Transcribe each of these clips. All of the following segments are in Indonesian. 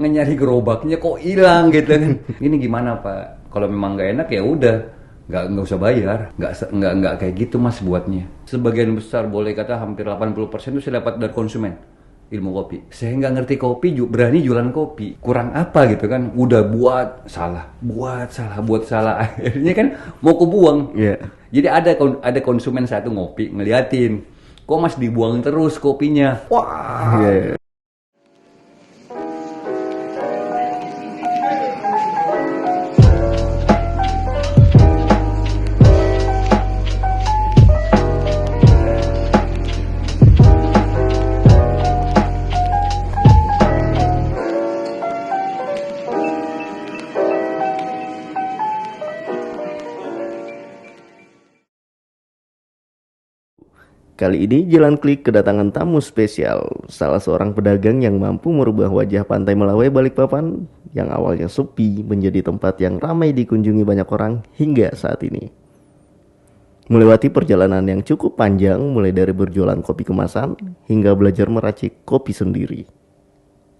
nyari gerobaknya kok hilang gitu kan. Ini gimana Pak? Kalau memang nggak enak ya udah, nggak usah bayar, nggak kayak gitu Mas buatnya. Sebagian besar boleh kata hampir 80% itu saya dapat dari konsumen ilmu kopi. Saya nggak ngerti kopi, berani jualan kopi. Kurang apa gitu kan? Udah buat salah. Akhirnya kan mau kebuang. Iya. Jadi ada konsumen satu ngopi ngeliatin, kok Mas dibuang terus kopinya. Wah. Iya. Kali ini Jalan Klik kedatangan tamu spesial, salah seorang pedagang yang mampu merubah wajah Pantai Melawai Balikpapan yang awalnya sepi menjadi tempat yang ramai dikunjungi banyak orang hingga saat ini. Melewati perjalanan yang cukup panjang mulai dari berjualan kopi kemasan hingga belajar meracik kopi sendiri.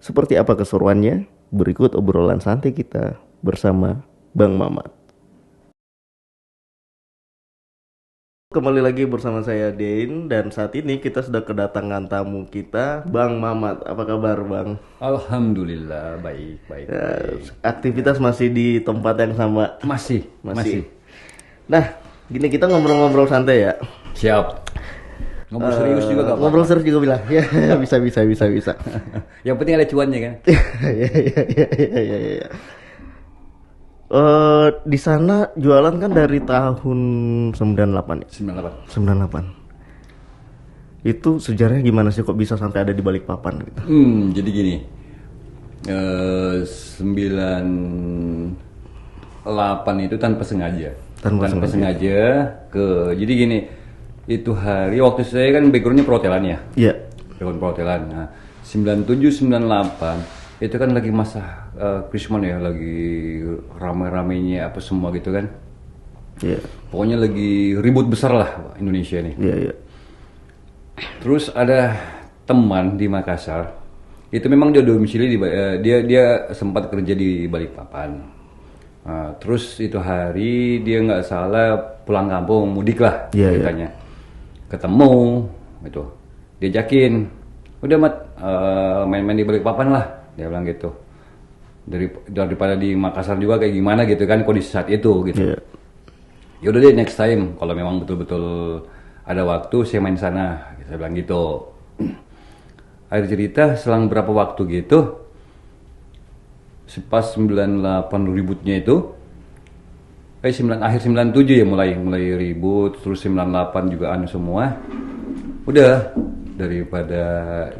Seperti apa keseruannya? Berikut obrolan santai kita bersama Bang Mamat. Kembali lagi bersama saya Dein dan saat ini kita sudah kedatangan tamu kita Bang Mamat. Apa kabar Bang? Alhamdulillah baik. Aktivitas masih di tempat yang sama? Masih. Nah, gini kita ngobrol-ngobrol santai ya. Siap. Ngobrol serius juga gak apa-apa. Ngobrol serius juga bilang. Ya, bisa. Yang penting ada cuannya kan. Iya. Di sana jualan kan dari tahun 98 ya? 98. Itu sejarahnya gimana sih kok bisa sampai ada di Balikpapan gitu? Jadi gini. 98 itu tanpa sengaja. Jadi gini, itu hari waktu saya kan backgroundnya perhotelan ya. Iya. Background perhotelan. Nah, 97 98 itu kan lagi masa Krismon ya, lagi ramai-ramainya apa semua gitu kan. Iya. Pokoknya lagi ribut besar lah Indonesia ini. Iya. Terus ada teman di Makassar, itu memang dia domisili dia sempat kerja di Balikpapan. Terus itu hari dia nggak salah pulang kampung mudik lah ceritanya. Ketemu gitu, diajakin, udah Mat main-main di Balikpapan lah. Dia bilang gitu. Daripada di Makassar juga kayak gimana gitu kan kondisi saat itu gitu. Yeah. Ya udah deh next time kalau memang betul-betul ada waktu saya main sana. Saya bilang gitu. Akhir cerita selang berapa waktu gitu. Pas 98 ributnya itu. Akhir 97 ya mulai ribut, terus 98 juga anu semua. Udah daripada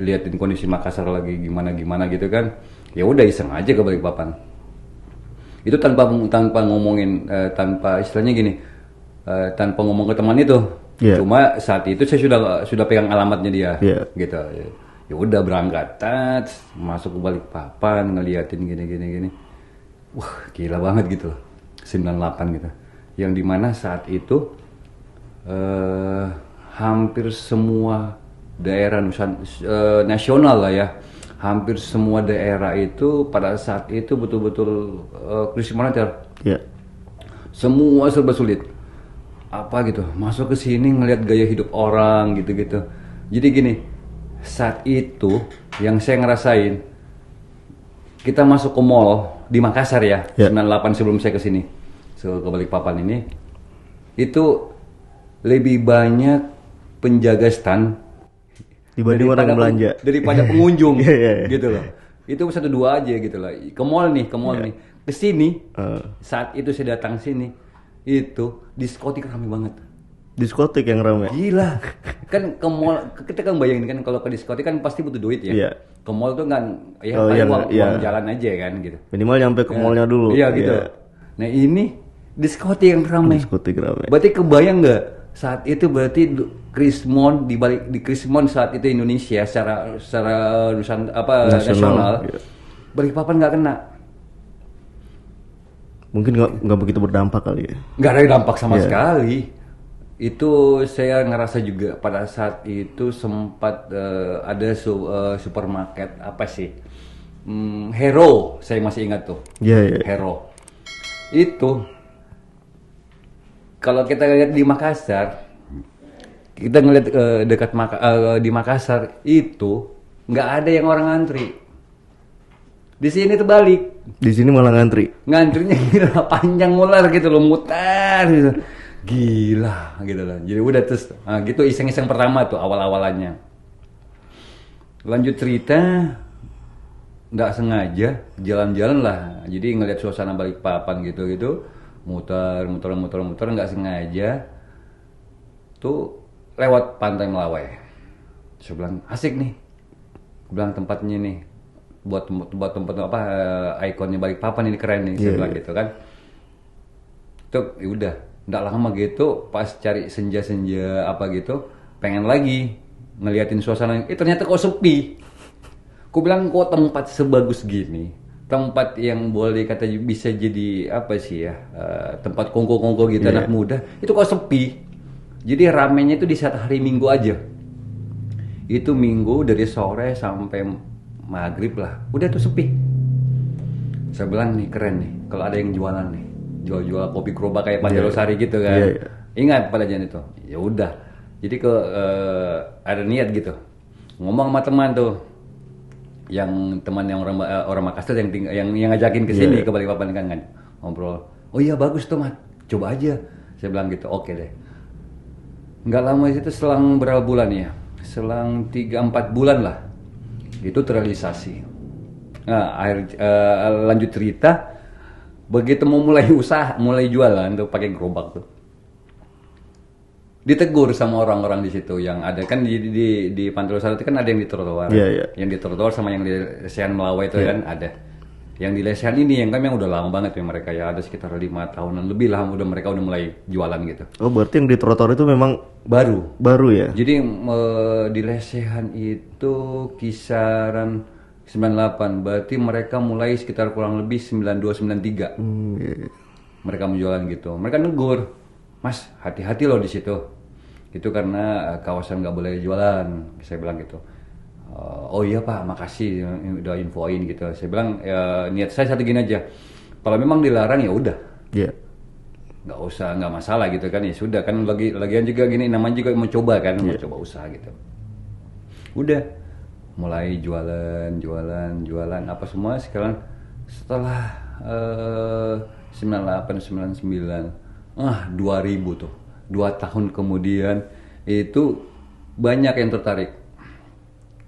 liatin kondisi Makassar lagi gimana gitu kan, ya udah iseng aja ke Balikpapan. Itu tanpa ngomongin, tanpa istilahnya gini, tanpa ngomong ke teman itu. Cuma saat itu saya sudah pegang alamatnya dia, gitu. Ya udah berangkat, masuk ke Balikpapan, ngeliatin gini. Wah gila banget gitu, 98 gitu. Yang dimana saat itu hampir semua daerah nasional lah ya, hampir semua daerah itu pada saat itu betul-betul krisis moneter. Semua serba sulit. Apa gitu, masuk ke sini ngelihat gaya hidup orang gitu. Jadi gini, saat itu yang saya ngerasain, kita masuk ke mall di Makassar ya, 98 sebelum saya ke sini, ke Balikpapan ini, itu lebih banyak penjaga stand dibanding orang belanja daripada pengunjung gitu loh. Itu 1-2 aja gitu loh. Ke mall nih. Ke sini saat itu saya datang sini itu diskotik ramai banget. Diskotik yang ramai. Gila. Kan ke mall kita kan bayangin kan kalau ke diskotik kan pasti butuh duit ya. Ke mall tuh kan uang jalan aja kan gitu. Minimal nyampe ke mallnya dulu. Iya gitu. Nah ini diskotik yang ramai. Berarti kebayang nggak saat itu berarti Krismon di Krismon saat itu Indonesia secara nasional. Balikpapan nggak kena. Mungkin nggak begitu berdampak kali ya. Nggak ada dampak sama sekali. Itu saya ngerasa juga pada saat itu sempat ada supermarket apa sih Hero, saya masih ingat tuh. Iya. Hero. Itu kalau kita lihat di Makassar, kita ngeliat di Makassar itu nggak ada yang orang ngantri. Di sini terbalik. Di sini malah ngantri. Ngantrinya gila panjang ular gitu loh, mutar gitu. Gila gitu loh. Jadi udah terus gitu iseng-iseng pertama tuh awal-awalannya. Lanjut cerita, nggak sengaja jalan-jalan lah. Jadi ngeliat suasana Balikpapan gitu-gitu, muter nggak sengaja tuh lewat Pantai Melawai. Saya bilang asik nih. Saya bilang tempatnya nih buat tempat apa ikonnya Balikpapan ini keren nih, saya bilang gitu kan. Tuh ya udah, nggak lama gitu pas cari senja apa gitu, pengen lagi ngeliatin suasana. Ternyata kok sepi. Ku bilang kok tempat sebagus gini, tempat yang boleh kata bisa jadi apa sih ya, tempat kongko gitu anak muda, itu kok sepi. Jadi ramenya itu di saat hari Minggu aja. Itu Minggu dari sore sampai maghrib lah, udah tuh sepi. Saya bilang nih keren nih, kalau ada yang jualan nih, jual kopi gerobak kayak Pantai Losari gitu kan. Ingat pada zaman itu. Ya udah, jadi ada niat gitu, ngomong sama teman tuh, yang teman yang orang Makassar yang ngajakin ke sini ke Balikpapan kan ngobrol. Oh iya bagus tuh Mat, coba aja. Saya bilang gitu, oke deh. Nggak lama itu selang berapa bulan ya, selang 3-4 bulan lah itu terrealisasi. Nah, lanjut cerita, begitu mau mulai jualan tuh pakai gerobak tuh, ditegur sama orang-orang di situ yang ada kan di Pantai Losari itu kan ada yang di trotoar, yang di trotoar sama yang di lesehan Melawai itu kan ada. Yang di lesehan ini yang kan yang udah lama banget ya mereka ya, ada sekitar 5 tahunan lebih lah mereka udah mulai jualan gitu. Oh berarti yang di trotoar itu memang baru ya? Jadi di lesehan itu kisaran 98, berarti mereka mulai sekitar kurang lebih 92-93. Mereka menjualan gitu. Mereka negur, Mas hati-hati loh di situ. Itu karena kawasan nggak boleh jualan. Saya bilang gitu. Oh iya Pak, makasih udah infoin gitu. Saya bilang niat saya satu gini aja. Kalau memang dilarang ya udah. Nggak masalah gitu kan, ya sudah kan lagian juga gini namanya juga mau coba kan, mau coba usaha gitu. Udah mulai jualan apa semua sekarang setelah 98 99 2000 tuh 2 tahun kemudian itu banyak yang tertarik.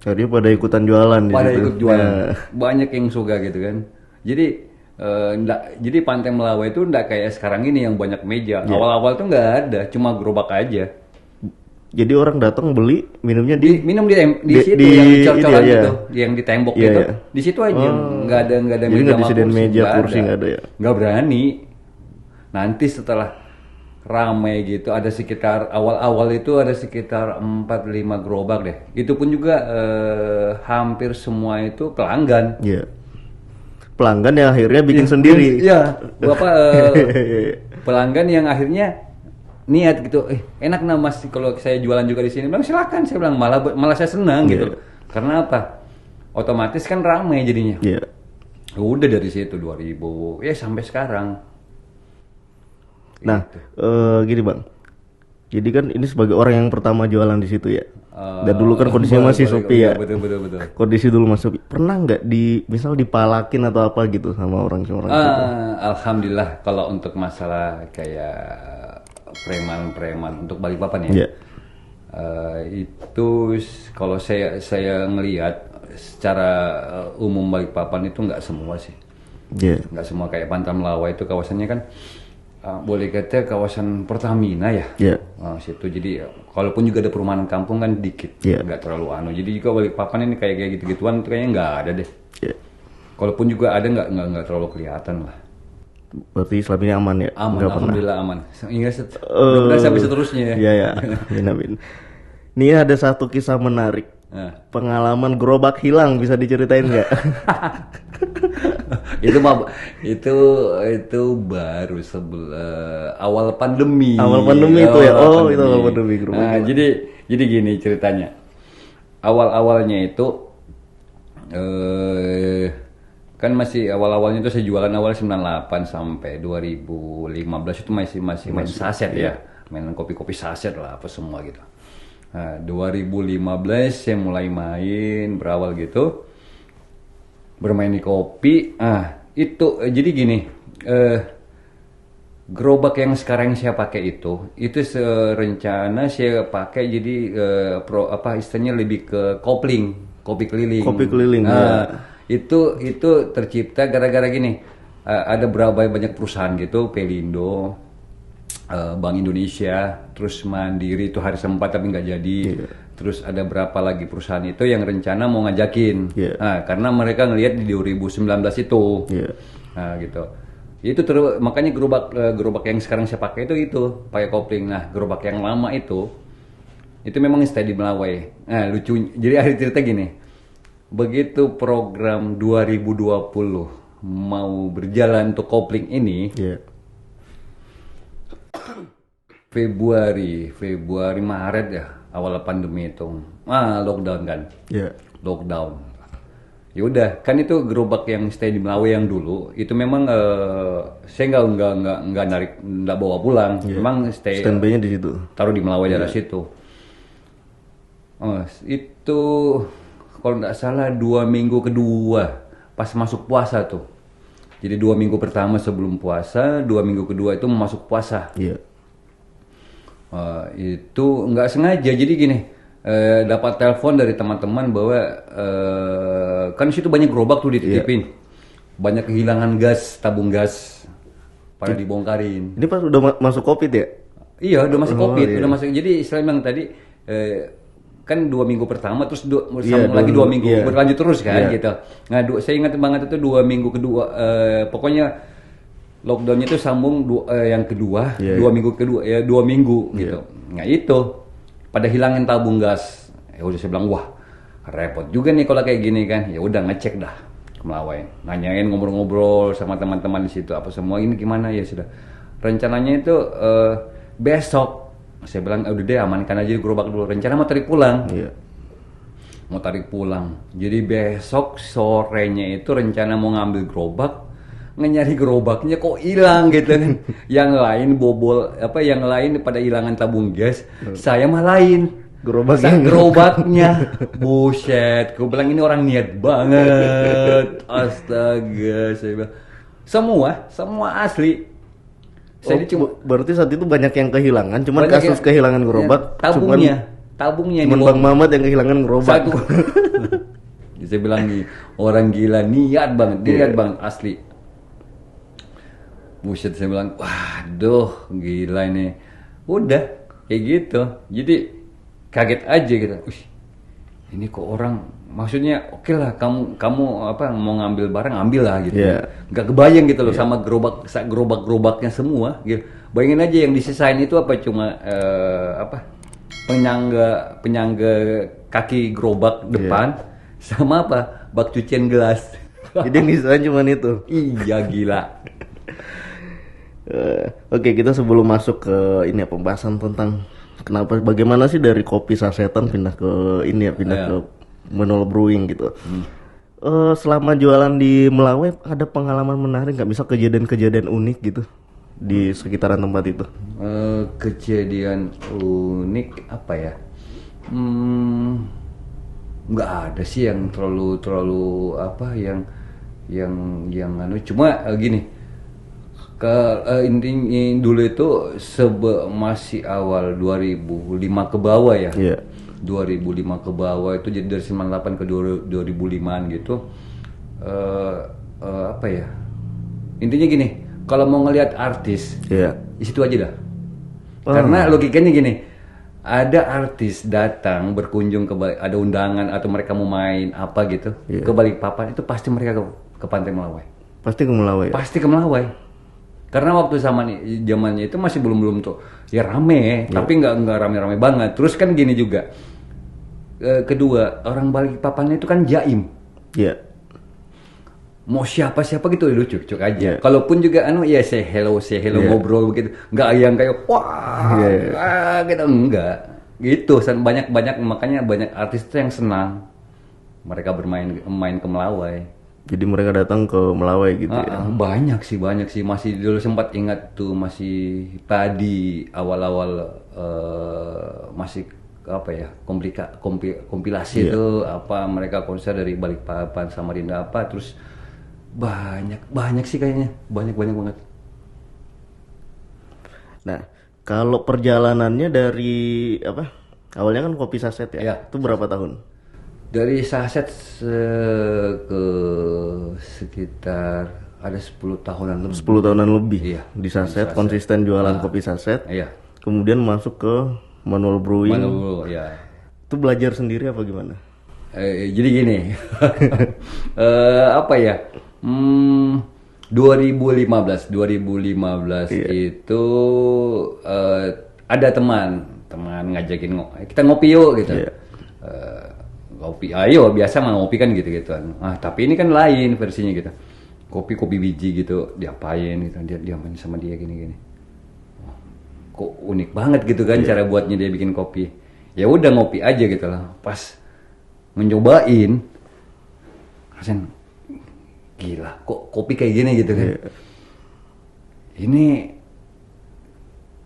Jadi pada ikutan jualan pada ikut jualan. Banyak yang suka gitu kan. Jadi Pantai Melawai itu enggak kayak sekarang ini yang banyak meja. Awal-awal tuh nggak ada, cuma gerobak aja. Jadi orang datang beli minumnya minum di situ yang cor-coran gitu, yang di tembok gitu. Di situ aja, nggak ada jadi meja nggak disediain meja kursi nggak ada ya. Nggak berani. Nanti setelah ramai gitu ada sekitar awal-awal itu ada sekitar 4-5 gerobak deh. Itu pun juga hampir semua itu pelanggan. Pelanggan yang akhirnya bikin sendiri. Pelanggan yang akhirnya niat gitu, enak nah Mas kalau saya jualan juga di sini. Bilang silakan, saya bilang malah saya senang gitu. Karena apa? Otomatis kan ramai jadinya. Udah dari situ 2000 sampai sekarang. Nah, gini Bang. Jadi kan ini sebagai orang yang pertama jualan di situ ya. Dan dulu kan kondisinya masih sepi ya. Betul. Kondisi dulu masih sepi. Pernah nggak misal dipalakin atau apa gitu sama orang gitu? Alhamdulillah kalau untuk masalah kayak preman untuk Balikpapan ya. Itu kalau saya ngelihat secara umum Balikpapan itu nggak semua sih. Nggak semua kayak Pantai Melawai itu kawasannya kan boleh kata kawasan Pertamina ya. Situ jadi kalaupun juga ada perumahan kampung kan dikit, nggak terlalu Jadi juga Balikpapan ini kayak gitu-gituan itu kayaknya nggak ada deh. Kalaupun juga ada nggak terlalu kelihatan lah. Berarti selama ini aman ya? Aman, alhamdulillah aman. Ingat sampai seterusnya ya. Iya. Amin. Ini ada satu kisah menarik. Pengalaman gerobak hilang, bisa diceritain nggak? itu baru awal pandemi. Awal pandemi itu ya. Itu awal pandemi gerobak. Jadi gini ceritanya. Awalnya itu Kan masih awal-awalnya itu saya jualan awal 98 sampai 2015 itu masih main saset ya. Main kopi-kopi saset lah apa semua gitu. Nah, 2015 saya mulai main berawal gitu. Bermain di kopi. Itu jadi gini, gerobak yang sekarang saya pakai itu serencana saya pakai jadi istilahnya lebih ke kopling, kopi keliling. Kopi keliling. Itu tercipta gara-gara gini, ada berapa banyak perusahaan gitu, Pelindo, Bank Indonesia, terus Mandiri itu hari sempat tapi nggak jadi. Terus ada berapa lagi perusahaan itu yang rencana mau ngajakin, karena mereka ngelihat di 2019 itu, nah gitu. Itu terus makanya gerobak yang sekarang saya pakai itu pakai kopling. Nah gerobak yang lama itu memang stay di Melawai. Nah lucu, jadi akhir cerita gini, begitu program 2020 mau berjalan untuk kopling ini, Februari Maret ya, awal pandemi itu lockdown kan, lockdown. Ya udah, kan itu gerobak yang stay di Melawai yang dulu itu memang saya nggak narik, nggak bawa pulang, memang standby-nya di situ, taruh di Melawai daerah situ. Itu kalau nggak salah 2 minggu kedua pas masuk puasa tuh. Jadi 2 minggu pertama sebelum puasa, 2 minggu kedua itu masuk puasa. Itu nggak sengaja, jadi gini, dapat telepon dari teman-teman bahwa kan situ banyak gerobak tuh dititipin, banyak kehilangan gas, tabung gas pada dibongkarin. Ini pas udah masuk COVID ya? Iya, udah masuk COVID, udah masuk. Jadi istilahnya memang tadi kan 2 minggu pertama terus sambung lagi 2 minggu berlanjut terus kan gitu. Nah, saya ingat banget itu 2 minggu kedua, pokoknya lockdownnya itu sambung yang kedua, 2 minggu kedua ya 2 minggu gitu. Nah itu pada hilangin tabung gas. Ya udah saya bilang wah repot juga nih kalau kayak gini kan. Ya udah ngecek dah ke Melawai, nanyain, ngobrol-ngobrol sama teman-teman di situ apa semua ini gimana. Ya sudah, rencananya itu besok. Saya bilang udah deh amankan aja gerobak dulu. Rencana mau tarik pulang. Mau tarik pulang. Jadi besok sorenya itu rencana mau ngambil gerobak, nyari gerobaknya kok hilang gitu kan. Yang lain bobol yang lain pada hilangan tabung gas, saya mah lain gerobaknya. Buset, gue bilang ini orang niat banget. Astaga, saya bilang semua asli. Berarti saat itu banyak yang kehilangan, cuman kasus kehilangan gerobak tabungnya cuman Bang Mamat yang kehilangan gerobak. Satu. Saya bilang nih, orang gila niat banget asli. Buset, saya bilang, waduh gila ini. Udah, kayak gitu. Jadi kaget aja gitu. Ini kok orang, maksudnya oke lah kamu mau ngambil barang ambil lah gitu. Nggak kebayang gitu loh sama gerobaknya semua gitu. Bayangin aja yang disisain itu cuma penyangga kaki gerobak depan sama bak cucian gelas. Jadi yang disisain cuma itu. Iya gila. Oke, kita sebelum masuk ke ini pembahasan tentang bagaimana sih dari kopi sasetan pindah ke ke Menol Brewing gitu. Selama jualan di Melawai ada pengalaman menarik nggak? Misal kejadian-kejadian unik gitu di sekitaran tempat itu? Kejadian unik apa ya? Nggak ada sih yang terlalu yang cuma gini. Intinya dulu itu masih awal 2005 ke bawah ya. 2005 ke bawah itu jadi dari 98 ke 2005an gitu. Intinya gini, kalau mau ngelihat artis, di situ aja dah. Karena logikanya gini, ada artis datang berkunjung ada undangan atau mereka mau main apa gitu ke Balikpapan, itu pasti mereka ke Pantai Melawai. Pasti ke Melawai. Pasti ke Melawai. Karena waktu zamannya itu masih belum tuh ya rame, tapi nggak rame-rame banget. Terus kan gini juga, kedua orang Balikpapan itu kan jaim. Mau siapa gitu lucu aja. Kalaupun juga say hello ngobrol begitu, nggak yang kayak gitu enggak. Gitu, banyak makanya banyak artis itu yang senang. mereka main ke Melawai. Jadi mereka datang ke Melawai gitu ya. Banyak sih masih dulu sempat ingat tuh masih tadi awal-awal masih apa ya kompilasi itu apa mereka konser dari Balikpapan Samarinda apa terus banyak sih kayaknya banyak banget. Nah, kalau perjalanannya dari apa? Awalnya kan kopi saset ya. Iya. Itu berapa tahun? Dari saset ke sekitar ada 10 tahunan lebih. 10 tahunan lebih. Iya. Di saset konsisten jualan kopi saset. Iya. Kemudian masuk ke manual brewing. Malu ya. Itu belajar sendiri apa gimana? Jadi gini, apa ya? 2015 itu ada teman ngajakin kita ngopi yuk gitu. Iya. Ngopi, ayo biasa mah ngopi kan gitu-gituan. Tapi ini kan lain versinya gitu. Kopi biji gitu, diapain gitu, dia main sama dia gini-gini. Kok unik banget gitu kan cara buatnya dia bikin kopi. Ya udah ngopi aja gitu lah. Pas nyobain, rasanya gila, kok kopi kayak gini gitu kan. Ini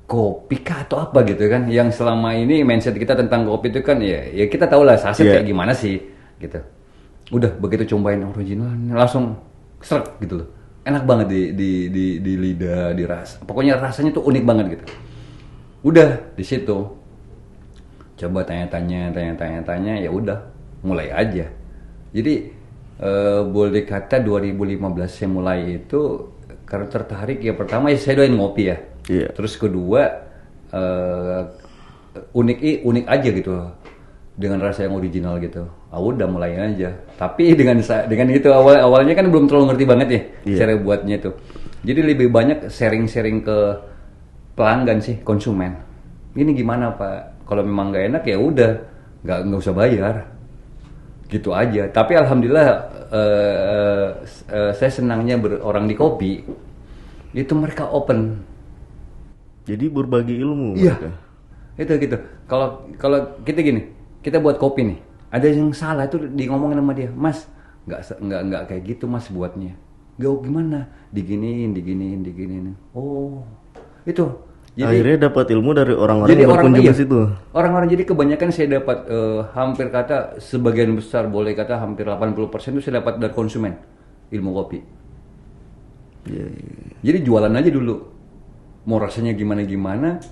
kopi kah atau apa gitu kan, yang selama ini mindset kita tentang kopi itu kan ya kita tahu lah saset kayak gimana sih gitu. Udah begitu cobain original langsung seret gitu loh, enak banget di lidah, di rasa, pokoknya rasanya tuh unik banget gitu. Udah di situ coba tanya-tanya ya udah mulai aja. Jadi boleh kata 2015 saya mulai itu karena tertarik ya, pertama ya saya doain ngopi ya. Iya. Terus kedua unik aja gitu dengan rasa yang original gitu. Udah mulai aja. Tapi dengan itu awalnya kan belum terlalu ngerti banget ya cara buatnya itu. Jadi lebih banyak sharing ke pelanggan sih, konsumen. Ini gimana Pak? Kalau memang nggak enak ya udah nggak usah bayar. Gitu aja. Tapi alhamdulillah saya senangnya orang di kopi itu mereka open. Jadi berbagi ilmu. Iya. Mereka. Itu gitu. Kalau kita gini, kita buat kopi nih, ada yang salah itu ngomongin sama dia, Mas, nggak kayak gitu Mas buatnya. Gimana? Diginiin. Oh, itu. Jadi, akhirnya dapat ilmu dari orang-orang jadi yang berkunjung ke situ. Orang-orang jadi kebanyakan saya dapat hampir kata sebagian besar boleh kata hampir 80% itu saya dapat dari konsumen ilmu kopi. Iya. Jadi jualan aja dulu. Mau rasanya gimana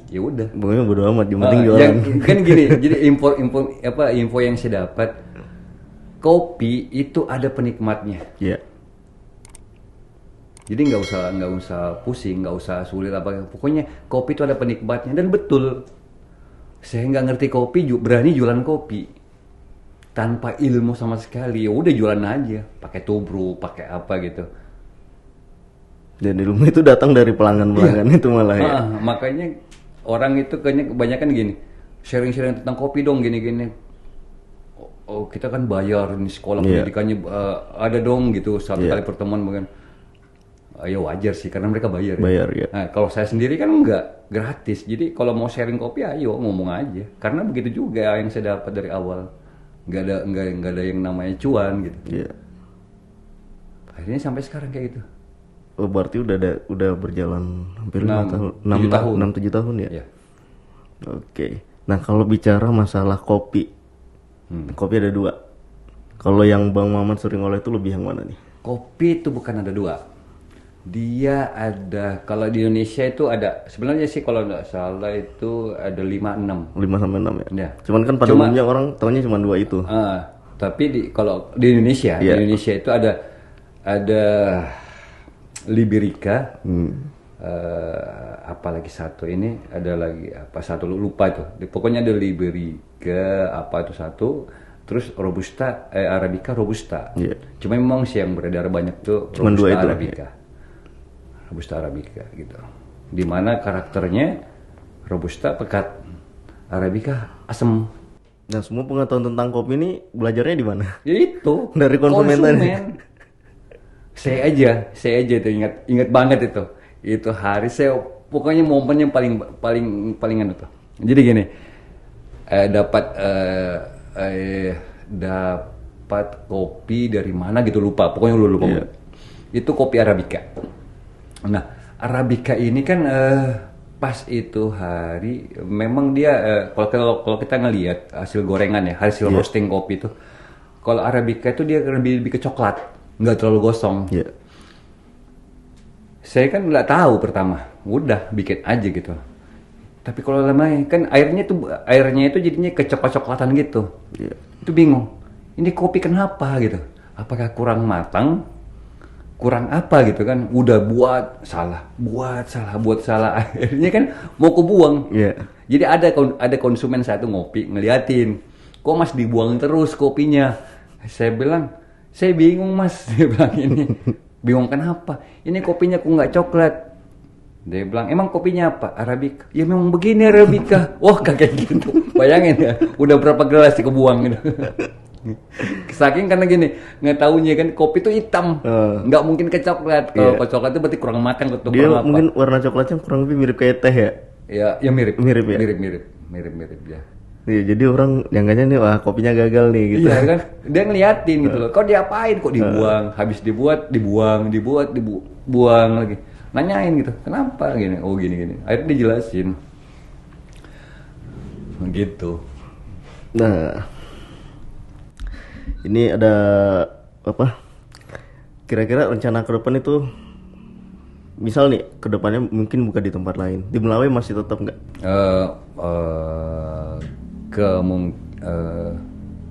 ya udah. Pokoknya bodo amat, yang penting jualan. Kan gini, jadi info yang saya dapat, kopi itu ada penikmatnya. Iya. Jadi nggak usah pusing, nggak usah sulit apa. Pokoknya kopi itu ada penikmatnya dan betul. Saya nggak ngerti kopi, berani jualan kopi tanpa ilmu sama sekali. Ya udah jualan aja, pakai tubruk, pakai apa gitu. Dan ilmu itu datang dari pelanggan-pelanggan itu malah ya. Makanya orang itu kayaknya kebanyakan gini, sharing tentang kopi dong gini-gini. Oh kita kan bayar ini sekolah pendidikannya ada dong gitu satu kali pertemuan mungkin. Ya wajar sih karena mereka bayar. Bayar ya. Nah, kalau saya sendiri kan enggak gratis. Jadi kalau mau sharing kopi ayo ngomong aja. Karena begitu juga yang saya dapat dari awal. Enggak ada yang namanya cuan gitu. Iya. Akhirnya sampai sekarang kayak gitu. Oh, berarti udah berjalan hampir 6 tahun, 7 tahun ya? Iya. Oke. Nah, kalau bicara masalah kopi. Kopi ada 2. Kalau yang Bang Maman sering olah itu lebih yang mana nih? Kopi itu bukan ada 2. Dia ada, kalau di Indonesia itu ada, sebenarnya sih kalau nggak salah itu ada 5-6. 5 sampai 6 ya? Ya. Cuman kan pada umumnya orang tahunya cuma 2 itu. Tapi kalau di Indonesia, di Indonesia itu ada Liberica, apalagi satu ini ada lagi apa satu lupa itu. Pokoknya ada Liberica apa itu satu, terus Robusta, Arabica Robusta. Yeah. Cuma memang sih yang beredar banyak tuh Cuman Robusta 2 itu. Arabica, Robusta Arabica gitu. Dimana karakternya Robusta pekat, Arabica asam. Nah, semua pengetahuan tentang kopi ini belajarnya di mana? Ya itu Dari konsumen tadi. Saya aja itu ingat banget itu. Itu hari saya pokoknya momen yang paling anu tuh. Jadi gini, dapat dapat kopi dari mana gitu, lupa. Pokoknya lupa. Iya. Itu kopi Arabica. Nah, Arabica ini kan pas itu hari memang dia kalau kita ngelihat hasil gorengan ya, hasil roasting kopi itu. Kalau Arabica itu dia lebih ke coklat, nggak terlalu gosong. Iya. Saya kan nggak tahu pertama, udah bikin aja gitu. Tapi kalau lama kan airnya itu jadinya kecoklat-coklatan gitu. Iya. Itu bingung. Ini kopi kenapa gitu? Apakah kurang matang? Kurang apa gitu kan? Udah buat salah. Akhirnya kan mau kebuang. Iya. Jadi ada konsumen satu ngopi ngeliatin, kok Mas dibuang terus kopinya. Saya bilang, saya bingung Mas. Dia bilang ini. Bingung kenapa? Ini kopinya kok nggak coklat. Dia bilang, emang kopinya apa? Arabica. Ya memang begini Arabica. Wah kayak gitu. Bayangin ya, udah berapa gelas kebuang gitu. Saking karena gini, nggak taunya kan kopi itu hitam, nggak mungkin ke coklat. Kalau ke coklat itu berarti kurang matang atau Dia kurang apa? mungkin warna coklatnya kurang lebih mirip kayak teh ya. Ya mirip. Mirip ya? Mirip ya. Iya, jadi orang nyangkanya nih, wah kopinya gagal nih gitu. Iya kan, dia ngeliatin gitu loh. Kok diapain? Kok dibuang? Habis dibuang lagi. Nanyain gitu, kenapa gini? Oh gini. Akhirnya dijelasin. Gitu. Nah, ini ada apa? Kira-kira rencana ke depan itu, misal nih ke depannya mungkin buka di tempat lain, di Melawai masih tetap nggak?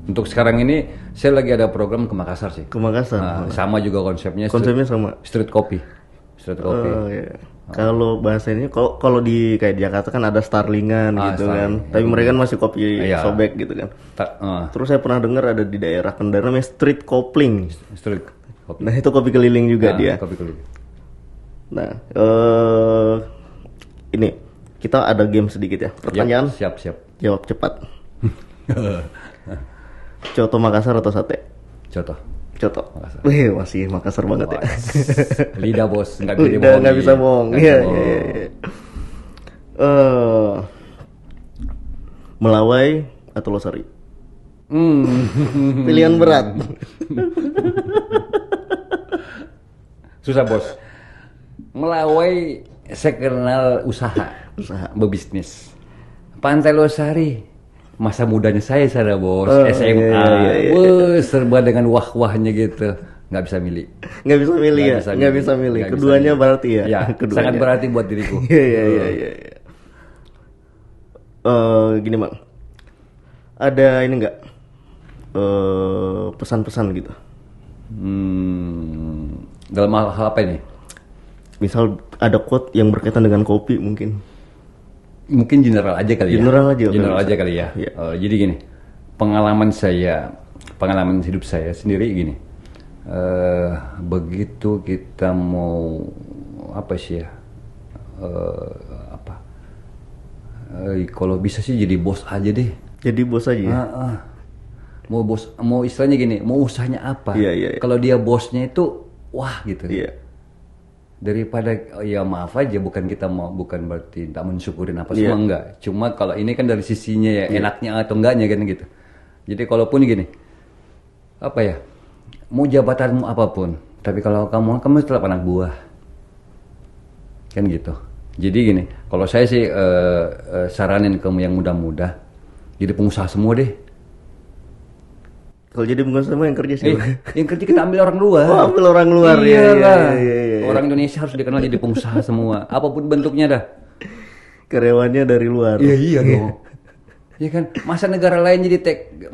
Untuk sekarang ini saya lagi ada program ke Makassar sih. Ke Makassar. Nah, sama juga konsepnya. Konsepnya sama. Street coffee. Oh, iya. Kalau bahasanya, kalau di kayak di Jakarta kan ada Starlingan gitu kan. Tapi mereka kan masih kopi sobek gitu kan. Terus saya pernah dengar ada di daerah Kendari namanya street coupling. Street coffee. Nah itu kopi keliling juga dia. Kopi keliling. Nah, ini kita ada game sedikit ya. Pertanyaan. Siap. Jawab cepat. Coto Makassar atau sate? Coto. Makassar. Wih, masih Makassar banget ya. Lidah bos, nggak bisa bohong. Iya. Melawai atau Losari? Pilihan berat. Susah bos. Melawai saya kenal usaha, berbisnis. Pantai Losari, masa mudanya saya sana bos, SMA, serba dengan wah-wahnya gitu, nggak bisa milih. Nggak bisa milih. Keduanya berarti ya. Ya, sangat berarti buat diriku. Iya. Gini Bang, ada ini nggak pesan-pesan gitu? Dalam hal apa ini? Misal ada quote yang berkaitan dengan kopi mungkin. Mungkin general aja kali ya. General aja kali ya. Iya. Jadi gini, pengalaman hidup saya sendiri gini. Begitu kita mau kalau bisa sih jadi bos aja deh. Jadi bos aja ya? Mau istilahnya gini, mau usahanya apa? Iya. Kalau dia bosnya itu wah gitu. Iya. Daripada ya maaf aja, bukan berarti tak mensyukurin apa semua, enggak. Cuma kalau ini kan dari sisinya ya enaknya atau enggaknya kan gitu. Jadi kalaupun gini, mau jabatanmu apapun, tapi kalau kamu tetap anak buah, kan gitu. Jadi gini, kalau saya sih saranin kamu yang muda-muda, jadi pengusaha semua deh. Kalau jadi pengusaha semua yang kerja sih. Yang kerja kita ambil orang luar. Oh, ambil orang luar. Iya. Orang Indonesia harus dikenal jadi pengusaha semua, apapun bentuknya dah. Karyawannya dari luar. Iya dong. Iya kan, masa negara lain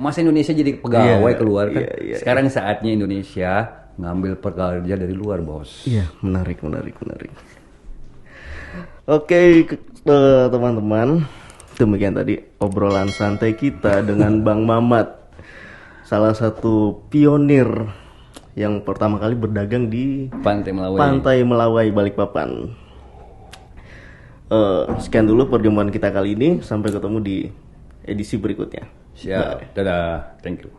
masa Indonesia jadi pegawai keluar kan. Sekarang saatnya Indonesia ngambil pekerja dari luar, bos. Iya, menarik. Oke, teman-teman, demikian tadi obrolan santai kita dengan Bang Mamat, salah satu pionir yang pertama kali berdagang di Pantai Melawai Balikpapan. Sekian dulu perjumpaan kita kali ini, sampai ketemu di edisi berikutnya. Siap, dadah, thank you.